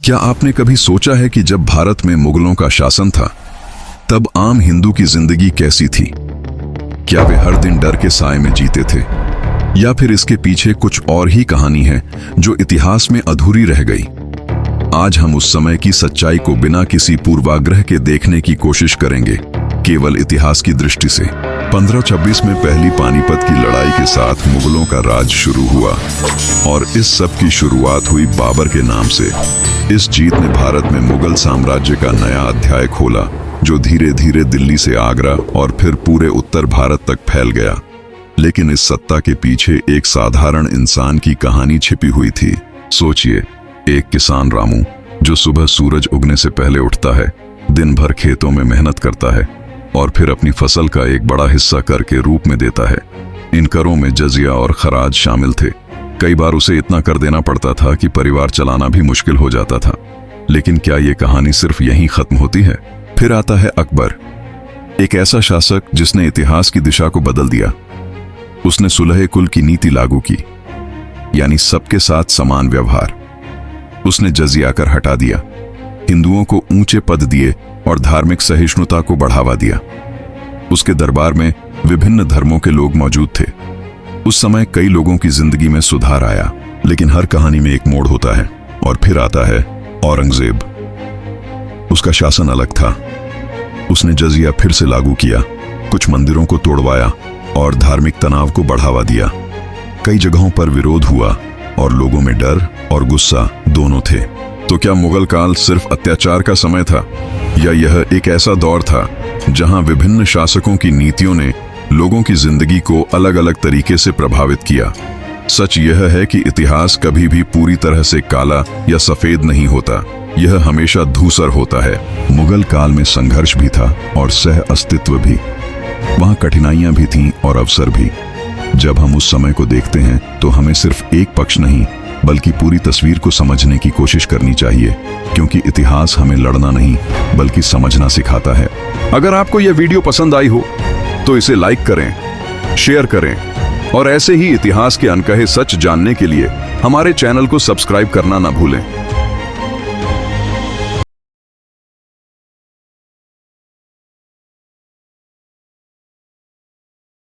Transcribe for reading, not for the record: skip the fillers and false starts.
क्या आपने कभी सोचा है कि जब भारत में मुगलों का शासन था तब आम हिंदू की जिंदगी कैसी थी? क्या वे हर दिन डर के साए में जीते थे, या फिर इसके पीछे कुछ और ही कहानी है जो इतिहास में अधूरी रह गई? आज हम उस समय की सच्चाई को बिना किसी पूर्वाग्रह के देखने की कोशिश करेंगे, केवल इतिहास की दृष्टि से। 1526 में पहली पानीपत की लड़ाई के साथ मुगलों का राज शुरू हुआ और इस सब की शुरुआत हुई बाबर के नाम से। इस जीत ने भारत में मुगल साम्राज्य का नया अध्याय खोला, जो धीरे धीरे दिल्ली से आगरा और फिर पूरे उत्तर भारत तक फैल गया। लेकिन इस सत्ता के पीछे एक साधारण इंसान की कहानी छिपी हुई थी। सोचिए, एक किसान रामू जो सुबह सूरज उगने से पहले उठता है, दिन भर खेतों में मेहनत करता है और फिर अपनी फसल का एक बड़ा हिस्सा कर के रूप में देता है। इन करों में जजिया और खराज शामिल थे। कई बार उसे इतना कर देना पड़ता था कि परिवार चलाना भी मुश्किल हो जाता था। लेकिन क्या ये कहानी सिर्फ यहीं खत्म होती है? फिर आता है अकबर, एक ऐसा शासक जिसने इतिहास की दिशा को बदल दिया। उसने सुलह कुल की नीति लागू की, यानी सबके साथ समान व्यवहार। उसने जजिया कर हटा दिया, हिंदुओं को ऊंचे पद दिए और धार्मिक सहिष्णुता को बढ़ावा दिया। उसके दरबार में विभिन्न धर्मों के लोग मौजूद थे। उस समय कई लोगों की जिंदगी में सुधार आया। लेकिन हर कहानी में एक मोड़ होता है। और फिर आता है औरंगजेब। उसका शासन अलग था। उसने जजिया फिर से लागू किया, कुछ मंदिरों को तोड़वाया और धार्मिक तनाव को बढ़ावा दिया। कई जगहों पर विरोध हुआ और लोगों में डर और गुस्सा दोनों थे। तो क्या मुगल काल सिर्फ अत्याचार का समय था, या यह एक ऐसा दौर था जहां विभिन्न शासकों की नीतियों ने लोगों की जिंदगी को अलग अलग तरीके से प्रभावित किया? सच यह है कि इतिहास कभी भी पूरी तरह से काला या सफेद नहीं होता, यह हमेशा धूसर होता है। मुगल काल में संघर्ष भी था और सह अस्तित्व भी। वहां कठिनाइयां भी थीं और अवसर भी। जब हम उस समय को देखते हैं तो हमें सिर्फ एक पक्ष नहीं बल्कि पूरी तस्वीर को समझने की कोशिश करनी चाहिए, क्योंकि इतिहास हमें लड़ना नहीं बल्कि समझना सिखाता है। अगर आपको यह वीडियो पसंद आई हो तो इसे लाइक करें, शेयर करें और ऐसे ही इतिहास के अनकहे सच जानने के लिए हमारे चैनल को सब्सक्राइब करना ना भूलें।